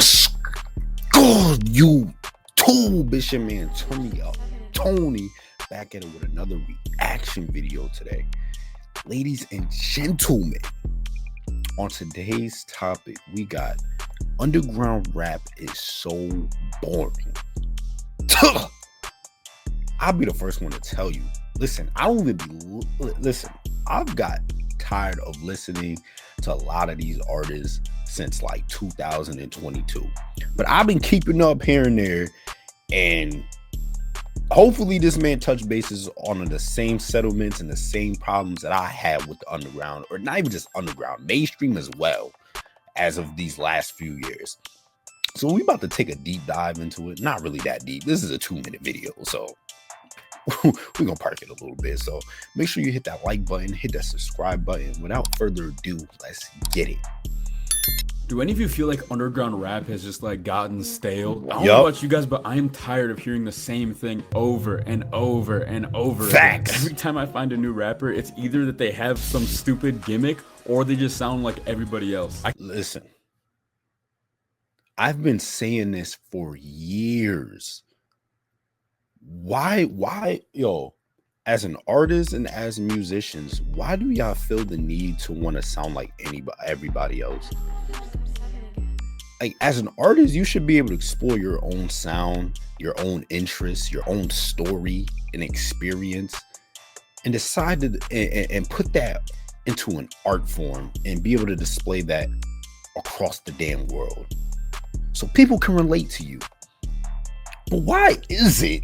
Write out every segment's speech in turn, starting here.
What's good, YouTube? It's your man Tony back at it with another reaction video today. Ladies and gentlemen, on today's topic, we got underground rap is so boring. I'll be the first one to tell you. Listen, I've got tired of listening to a lot of these artists since like 2022, but I've been keeping up here and there, and hopefully this man touch bases on the same settlements and the same problems that I had with the underground, or not even just underground, mainstream as well, as of these last few years. So we about to take a deep dive into it. Not really that deep. This is a 2-minute video, so we're gonna park it a little bit. So make sure you hit that like button, hit that subscribe button. Without further ado, let's get it. Do any of you feel like underground rap has just like gotten stale? I don't know about you guys, but I am tired of hearing the same thing over and over and over again. Every time I find a new rapper, it's either that they have some stupid gimmick or they just sound like everybody else. Listen, I've been saying this for years. Why, yo, as an artist and as musicians, why do y'all feel the need to want to sound like everybody else? Like, as an artist, you should be able to explore your own sound, your own interests, your own story and experience, and decide to and put that into an art form and be able to display that across the damn world so people can relate to you. But why is it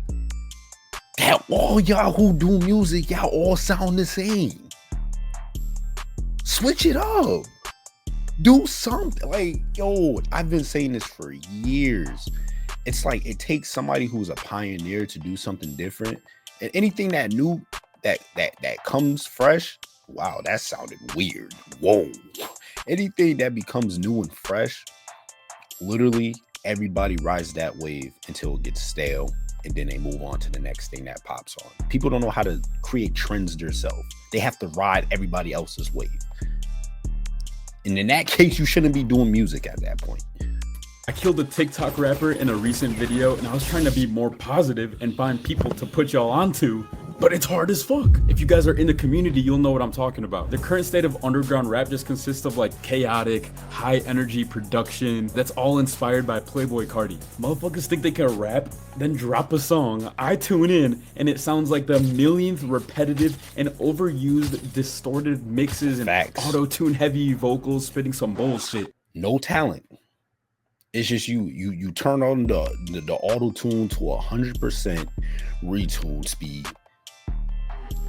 that all y'all who do music, y'all all sound the same? Switch it up. Do something. Like, yo, I've been saying this for years. It's like it takes somebody who's a pioneer to do something different. And anything that new, that comes fresh, wow, that sounded weird. Whoa. Anything that becomes new and fresh, literally everybody rides that wave until it gets stale, and then they move on to the next thing that pops on. People don't know how to create trends themselves. They have to ride everybody else's wave. And in that case, you shouldn't be doing music at that point. I killed a TikTok rapper in a recent video, and I was trying to be more positive and find people to put y'all onto, but it's hard as fuck. If you guys are in the community, you'll know what I'm talking about. The current state of underground rap just consists of like chaotic, high energy production that's all inspired by Playboi Carti. Motherfuckers think they can rap, then drop a song, I tune in, and it sounds like the millionth repetitive and overused distorted mixes and auto-tune heavy vocals spitting some bullshit. No talent. It's just you turn on the auto-tune to 100% retune speed.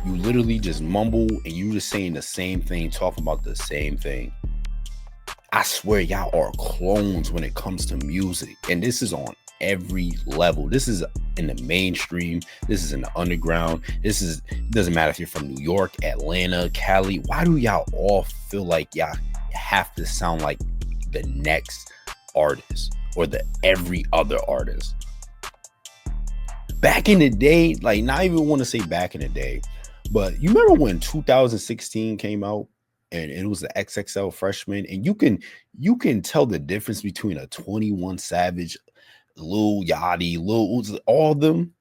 You literally just mumble and you just saying the same thing, talking about the same thing. I swear y'all are clones when it comes to music. And this is on every level. This is in the mainstream. This is in the underground. Doesn't matter if you're from New York, Atlanta, Cali. Why do y'all all feel like y'all have to sound like the next artist or the every other artist? Back in the day, like, not even want to say back in the day, but you remember when 2016 came out and it was the XXL Freshman, and you can tell the difference between a 21 Savage, Lil Yachty, Lil Uzi, all of them.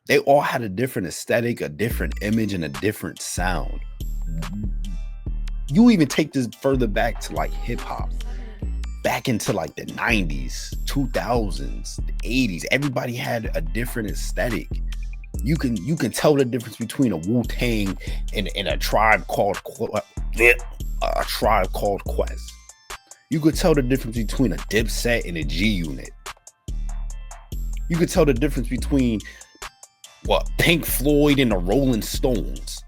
They all had a different aesthetic, a different image, and a different sound. You even take this further back to like hip hop, back into like the 90s, 2000s, the 80s. Everybody had a different aesthetic. You can tell the difference between a Wu-Tang and a Tribe Called Quest. You could tell the difference between a Dipset and a G-Unit. You could tell the difference between Pink Floyd and the Rolling Stones.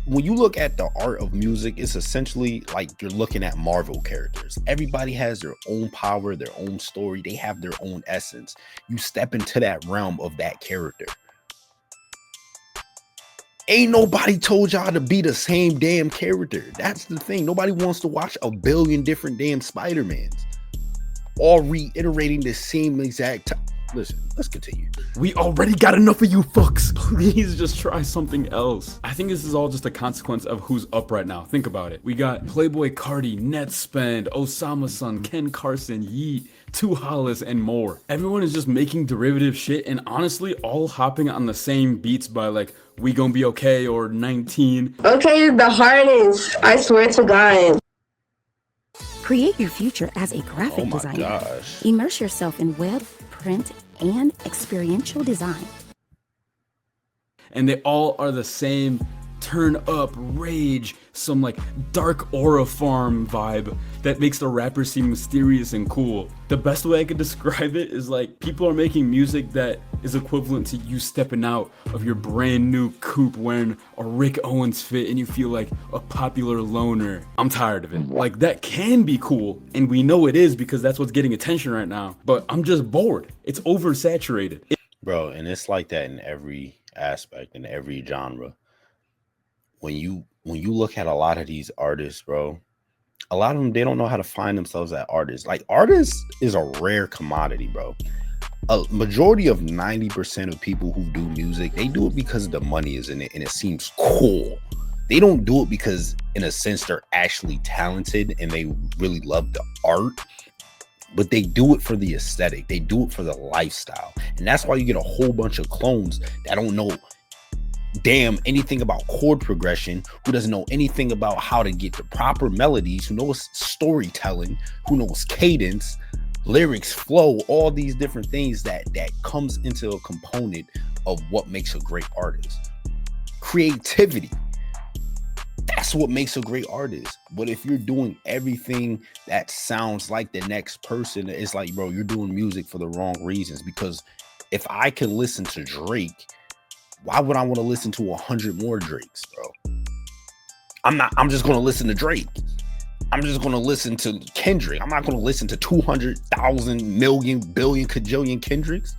When you look at the art of music, it's essentially like you're looking at Marvel characters. Everybody has their own power, their own story. They have their own essence. You step into that realm of that character. Ain't nobody told y'all to be the same damn character. That's the thing. Nobody wants to watch a billion different damn Spider-Mans, all reiterating the same exact listen, let's continue. We already got enough of you fucks. Please just try something else. I think this is all just a consequence of who's up right now. Think about it. We got Playboy Cardi, Netspend, Osama Sun, Ken Carson, Yeet, Two Hollis, and more. Everyone is just making derivative shit and honestly all hopping on the same beats by like We Gon' Be Okay or 19. Okay, the hardest. I swear to God. Create your future as a graphic Oh my designer. gosh. Immerse yourself in web, print, and experiential design. And they all are the same turn up, rage, some like dark aura farm vibe that makes the rapper seem mysterious and cool. The best way I could describe it is like people are making music that is equivalent to you stepping out of your brand new coupe wearing a Rick Owens fit and you feel like a popular loner. I'm tired of it. Like that can be cool and we know it is because that's what's getting attention right now, but I'm just bored. It's oversaturated. Bro, and it's like that in every aspect, in every genre. When you look at a lot of these artists, bro, a lot of them, they don't know how to find themselves as artists. Like, artists is a rare commodity, bro. A majority of 90% of people who do music, they do it because the money is in it and it seems cool. They don't do it because, in a sense, they're actually talented and they really love the art. But they do it for the aesthetic. They do it for the lifestyle. And that's why you get a whole bunch of clones that don't know damn anything about chord progression, who doesn't know anything about how to get the proper melodies, who knows storytelling, who knows cadence, lyrics, flow, all these different things that comes into a component of what makes a great artist. Creativity. That's what makes a great artist. But if you're doing everything that sounds like the next person, it's like, bro, you're doing music for the wrong reasons. Because if I can listen to Drake, why would I want to listen to 100 more Drakes, bro? I'm just going to listen to Drake. I'm just going to listen to Kendrick. I'm not going to listen to 200,000 million billion cajillion Kendricks.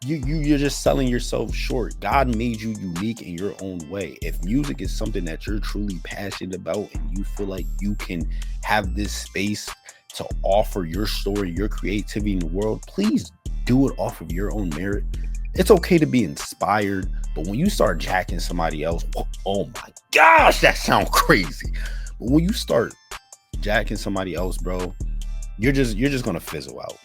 You're just selling yourself short. God made you unique in your own way. If music is something that you're truly passionate about and you feel like you can have this space to offer your story, your creativity in the world, please do it off of your own merit. It's okay to be inspired, but when you start jacking somebody else, oh my gosh, that sounds crazy. But when you start jacking somebody else, bro, you're just gonna fizzle out.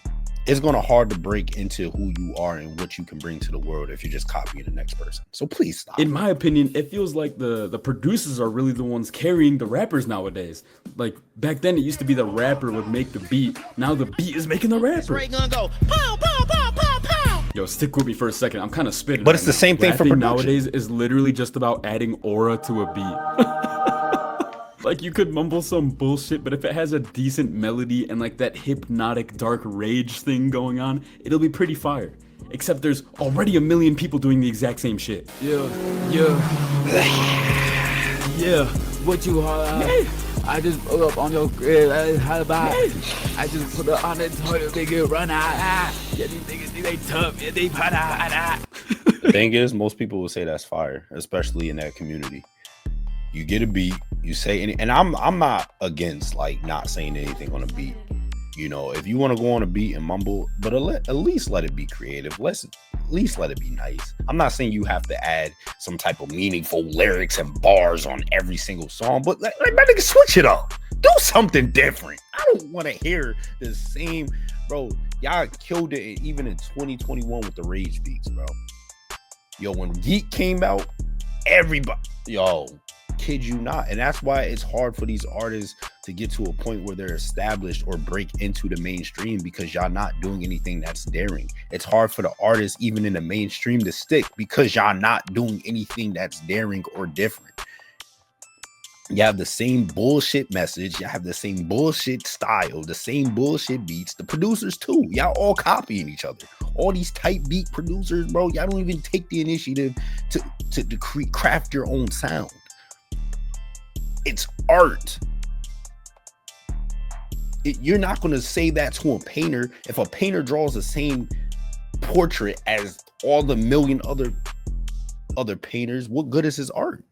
It's gonna hard to break into who you are and what you can bring to the world if you're just copying the next person. So please stop. In my opinion, it feels like the producers are really the ones carrying the rappers nowadays. Like back then, it used to be the rapper would make the beat. Now the beat is making the rapper. Ray gonna go pow pow pow pow pow. Yo, stick with me for a second. I'm kind of spitting. But it's the same thing for Rapping production. nowadays is literally just about adding aura to a beat. Like you could mumble some bullshit, but if it has a decent melody and like that hypnotic dark rage thing going on, it'll be pretty fire. Except there's already a million people doing the exact same shit. Yeah, what you I just pull up on your crib, how about I just put it on the toilet, nigga, run out, yeah, these niggas think they tough, yeah, they put out. The thing is, most people will say that's fire, especially in that community. You get a beat, you say any, and I'm not against like not saying anything on a beat. You know, if you want to go on a beat and mumble, but at least let it be creative. At least let it be nice. I'm not saying you have to add some type of meaningful lyrics and bars on every single song, but let nigga switch it up. Do something different. I don't want to hear the same, bro. Y'all killed it even in 2021 with the rage beats, bro. Yo, when Yeet came out, everybody, yo, kid you not. And that's why it's hard for these artists to get to a point where they're established or break into the mainstream, because y'all not doing anything that's daring. It's hard for the artists even in the mainstream to stick because y'all not doing anything that's daring or different. You have the same bullshit message, you have the same bullshit style, the same bullshit beats. The producers too, y'all all copying each other. All these type beat producers, bro, y'all don't even take the initiative to craft your own sound. It's art. You're not going to say that to a painter. If a painter draws the same portrait as all the million other painters, what good is his art?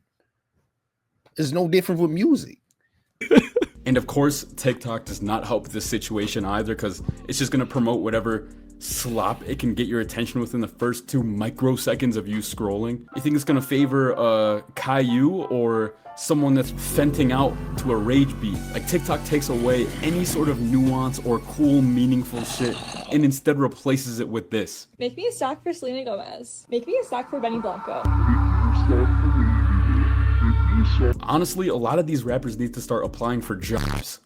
It's no different with music. And of course, TikTok does not help this situation either, because it's just going to promote whatever slop it can get your attention within the first 2 microseconds of you scrolling? You think it's gonna favor Caillou or someone that's venting out to a rage beat? Like, TikTok takes away any sort of nuance or cool, meaningful shit and instead replaces it with this. Make me a stack for Selena Gomez. Make me a stack for Benny Blanco. Honestly, a lot of these rappers need to start applying for jobs.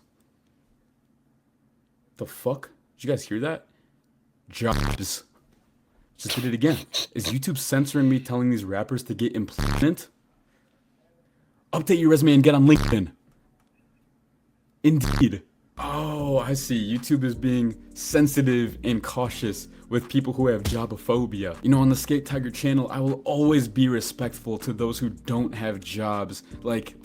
The fuck? Did you guys hear that? Jobs. Just did it again. Is YouTube censoring me telling these rappers to get employment? Update your resume and get on LinkedIn. Indeed. Oh, I see. YouTube is being sensitive and cautious with people who have jobophobia. You know, on the Skate Tiger channel, I will always be respectful to those who don't have jobs. Like,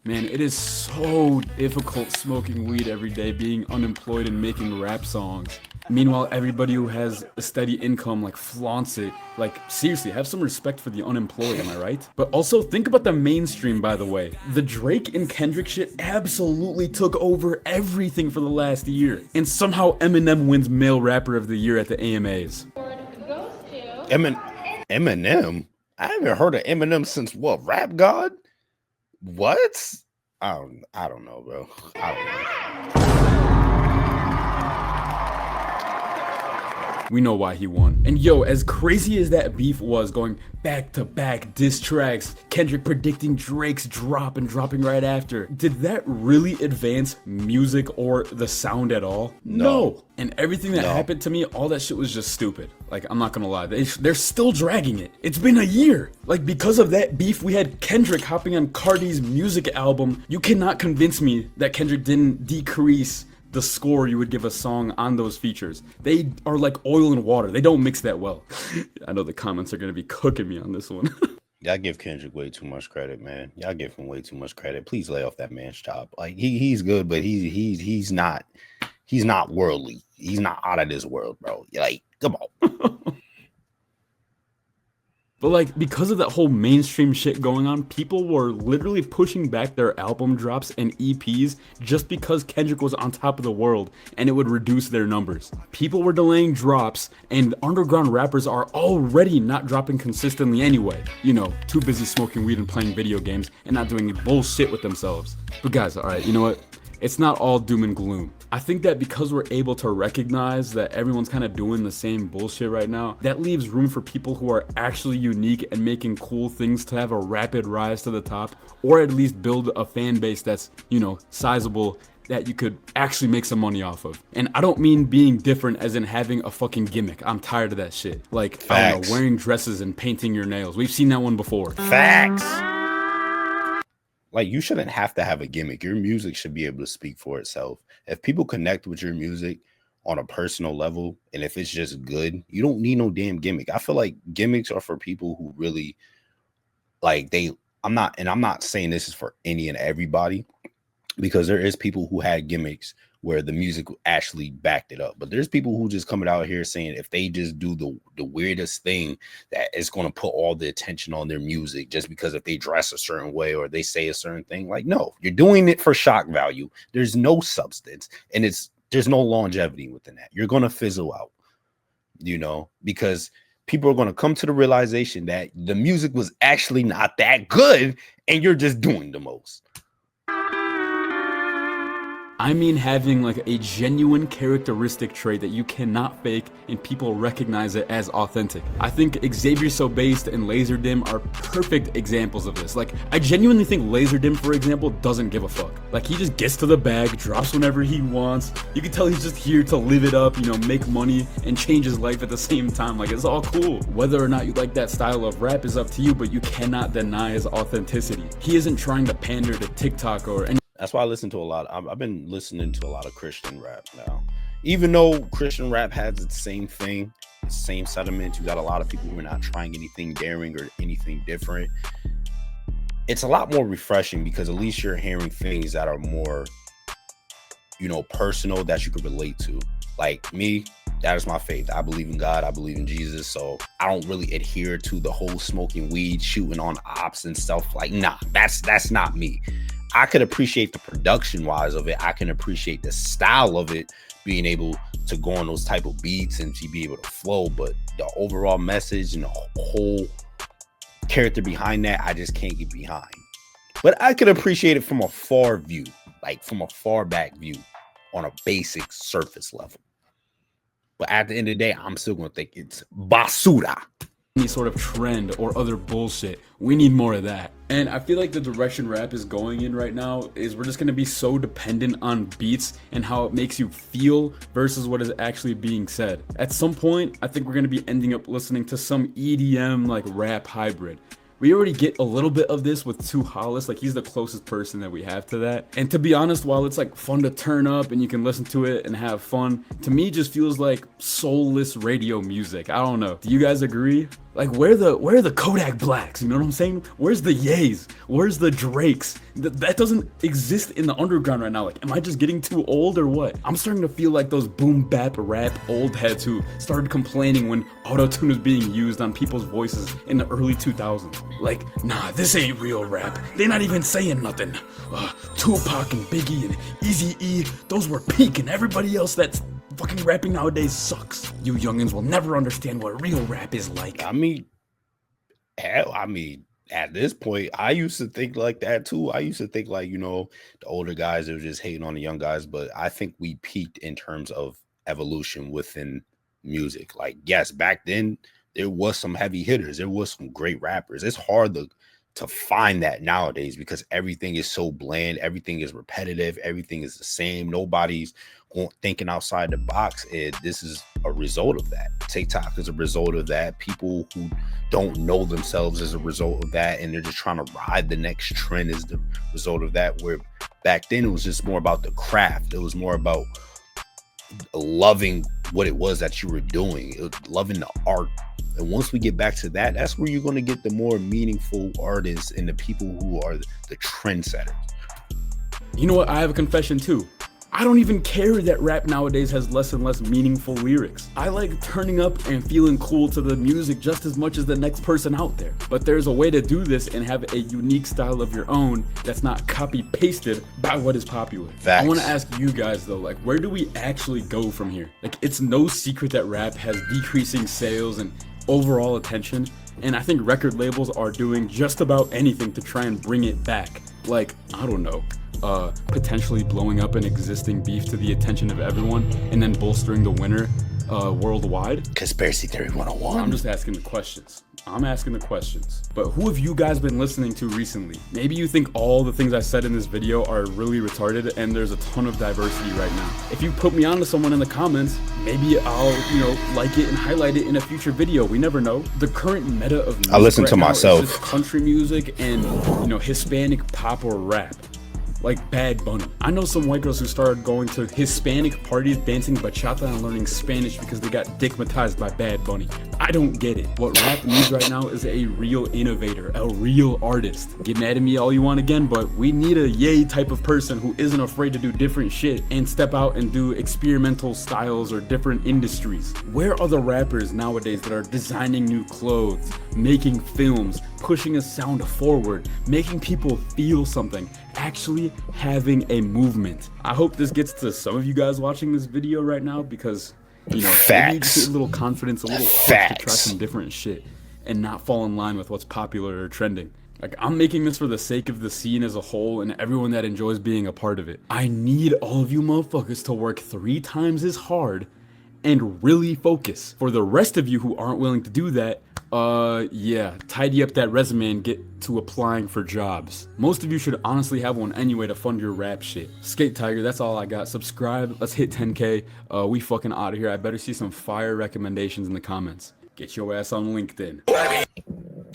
man, it is so difficult smoking weed every day, being unemployed and making rap songs. Meanwhile, everybody who has a steady income, like, flaunts it. Like, seriously, have some respect for the unemployed, am I right? But also, think about the mainstream, by the way. The Drake and Kendrick shit absolutely took over everything for the last year. And somehow Eminem wins Male Rapper of the Year at the AMAs. Eminem? I haven't heard of Eminem since what? Rap God? What? I don't know, bro. I don't know. We know why he won. And yo, as crazy as that beef was, going back-to-back diss tracks, Kendrick predicting Drake's drop and dropping right after, did that really advance music or the sound at all? No. And everything that happened to me, all that shit was just stupid. Like, I'm not gonna lie, they're still dragging it. It's been a year. Like, because of that beef, we had Kendrick hopping on Cardi's music album. You cannot convince me that Kendrick didn't decrease the score you would give a song on those features. They are like oil and water. They don't mix that well. I know the comments are gonna be cooking me on this one. Y'all give Kendrick way too much credit, man. Y'all give him way too much credit. Please lay off that man's job. Like, he's good, but he's not worldly. He's not out of this world, bro. Like, come on. But like, because of that whole mainstream shit going on, people were literally pushing back their album drops and EPs just because Kendrick was on top of the world and it would reduce their numbers. People were delaying drops, and underground rappers are already not dropping consistently anyway. You know, too busy smoking weed and playing video games and not doing bullshit with themselves. But guys, alright, you know what? It's not all doom and gloom. I think that because we're able to recognize that everyone's kind of doing the same bullshit right now, that leaves room for people who are actually unique and making cool things to have a rapid rise to the top, or at least build a fan base that's, you know, sizable, that you could actually make some money off of. And I don't mean being different as in having a fucking gimmick. I'm tired of that shit. Like, I don't know, wearing dresses and painting your nails. We've seen that one before. Facts. Like, you shouldn't have to have a gimmick. Your music should be able to speak for itself. If people connect with your music on a personal level, and if it's just good, you don't need no damn gimmick. I feel like gimmicks are for people who really, like, I'm not saying this is for any and everybody, because there is people who had gimmicks where the music actually backed it up. But there's people who just coming out here saying if they just do the weirdest thing, that it's going to put all the attention on their music just because if they dress a certain way or they say a certain thing. Like, no, you're doing it for shock value. There's no substance, and there's no longevity within that. You're going to fizzle out, you know, because people are going to come to the realization that the music was actually not that good and you're just doing the most. I mean having like a genuine characteristic trait that you cannot fake and people recognize it as authentic. I think Xavier So Based and Laserdym are perfect examples of this. Like, I genuinely think Laserdym, for example, doesn't give a fuck. Like, he just gets to the bag, drops whenever he wants. You can tell he's just here to live it up, you know, make money and change his life at the same time. Like, it's all cool. Whether or not you like that style of rap is up to you, but you cannot deny his authenticity. He isn't trying to pander to TikTok or any. That's why I listen to a lot. I've been listening to a lot of Christian rap now. Even though Christian rap has the same thing, the same sentiment, you got a lot of people who are not trying anything daring or anything different. It's a lot more refreshing because at least you're hearing things that are more, you know, personal that you could relate to. Like me, that is my faith. I believe in God. I believe in Jesus. So I don't really adhere to the whole smoking weed, shooting on ops and stuff. Like, nah, that's not me. I could appreciate the production wise of it. I can appreciate the style of it, being able to go on those type of beats and to be able to flow, but the overall message and the whole character behind that, I just can't get behind. But I could appreciate it from a far view, like from a far back view on a basic surface level. But at the end of the day, I'm still gonna think it's basura. Any sort of trend or other bullshit. We need more of that. And I feel like the direction rap is going in right now is we're just going to be so dependent on beats and how it makes you feel versus what is actually being said. At some point, I think we're going to be ending up listening to some EDM like rap hybrid. We already get a little bit of this with 2 Hollis, like he's the closest person that we have to that. And to be honest, while it's like fun to turn up and you can listen to it and have fun, to me it just feels like soulless radio music. I don't know. Do you guys agree? Like where are the Kodak Blacks? You know what I'm saying? Where's the Ye's? Where's the Drakes? That doesn't exist in the underground right now. Like, am I just getting too old or what? I'm starting to feel like those boom bap rap old heads who started complaining when auto-tune was being used on people's voices in the early 2000s. Like, nah, this ain't real rap. They're not even saying nothing. Tupac and Biggie and Eazy-E, those were peak, and everybody else that's fucking rapping nowadays sucks. You youngins will never understand what real rap is like. I mean, at this point, I used to think like that too. I used to think like, you know, the older guys are just hating on the young guys, but I think we peaked in terms of evolution within music. Like, yes, back then there was some heavy hitters, there was some great rappers. It's hard to find that nowadays because everything is so bland, everything is repetitive, everything is the same. Nobody's thinking outside the box. This is a result of that. TikTok is a result of that. People who don't know themselves as a result of that, and they're just trying to ride the next trend is the result of that. Where back then it was just more about the craft. It was more about loving what it was that you were doing, loving the art. And once we get back to that, that's where you're going to get the more meaningful artists and the people who are the trendsetters. You know what? I have a confession too. I don't even care that rap nowadays has less and less meaningful lyrics. I like turning up and feeling cool to the music just as much as the next person out there. But there's a way to do this and have a unique style of your own that's not copy pasted by what is popular. Facts. I want to ask you guys though, like, where do we actually go from here? Like, it's no secret that rap has decreasing sales and overall attention, and I think record labels are doing just about anything to try and bring it back. Like, I don't know, potentially blowing up an existing beef to the attention of everyone and then bolstering the winner worldwide. Conspiracy Theory 101. I'm just asking the questions. I'm asking the questions. But who have you guys been listening to recently? Maybe you think all the things I said in this video are really retarded and there's a ton of diversity right now. If you put me on to someone in the comments, maybe I'll, like it and highlight it in a future video. We never know. The current meta of music I listen right to now myself. is just country music and, Hispanic pop or rap. Like Bad Bunny. I know some white girls who started going to Hispanic parties, dancing bachata and learning Spanish because they got dickmatized by Bad Bunny. I don't get it. What rap needs right now is a real innovator, a real artist. Get mad at me all you want again, but we need a Ye type of person who isn't afraid to do different shit and step out and do experimental styles or different industries. Where are the rappers nowadays that are designing new clothes, making films, pushing a sound forward, making people feel something, actually having a movement? I hope this gets to some of you guys watching this video right now because, maybe you just get a little confidence, a little push to try some different shit and not fall in line with what's popular or trending. Like, I'm making this for the sake of the scene as a whole and everyone that enjoys being a part of it. I need all of you motherfuckers to work 3 times as hard and really focus. For the rest of you who aren't willing to do that, tidy up that resume and get to applying for jobs. Most of you should honestly have one anyway to fund your rap shit. Skate Tiger, that's all I got. Subscribe, let's hit 10K. We fucking out of here. I better see some fire recommendations in the comments. Get your ass on LinkedIn.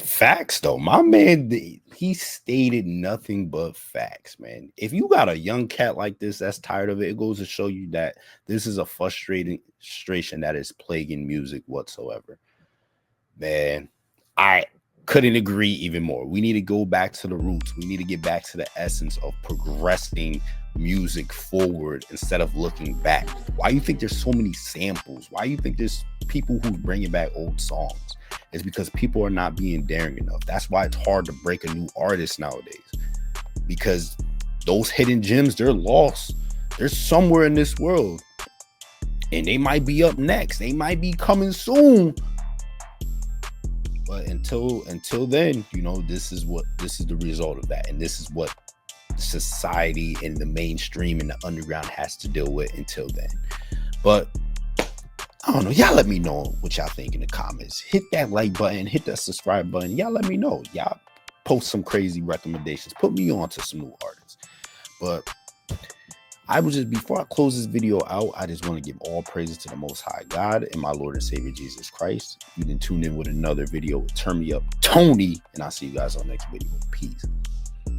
Facts though, my man, he stated nothing but facts, man. If you got a young cat like this that's tired of it, it goes to show you that this is a frustration that is plaguing music whatsoever. Man, I couldn't agree even more. We need to go back to the roots. We need to get back to the essence of progressing music forward instead of looking back. Why you think there's so many samples? Why you think there's people who's bringing back old songs? It's because people are not being daring enough. That's why it's hard to break a new artist nowadays, because those hidden gems, they're lost. They're somewhere in this world. And they might be up next. They might be coming soon. But until then, you know, this is the result of that. And this is what society and the mainstream and the underground has to deal with until then. But I don't know. Y'all let me know what y'all think in the comments. Hit that like button, hit that subscribe button. Y'all let me know. Y'all post some crazy recommendations. Put me on to some new artists. But I would just, before I close this video out, I just want to give all praises to the Most High God and my Lord and Savior Jesus Christ. You can tune in with another video with Turn Me Up Tony, and I'll see you guys on the next video. Peace.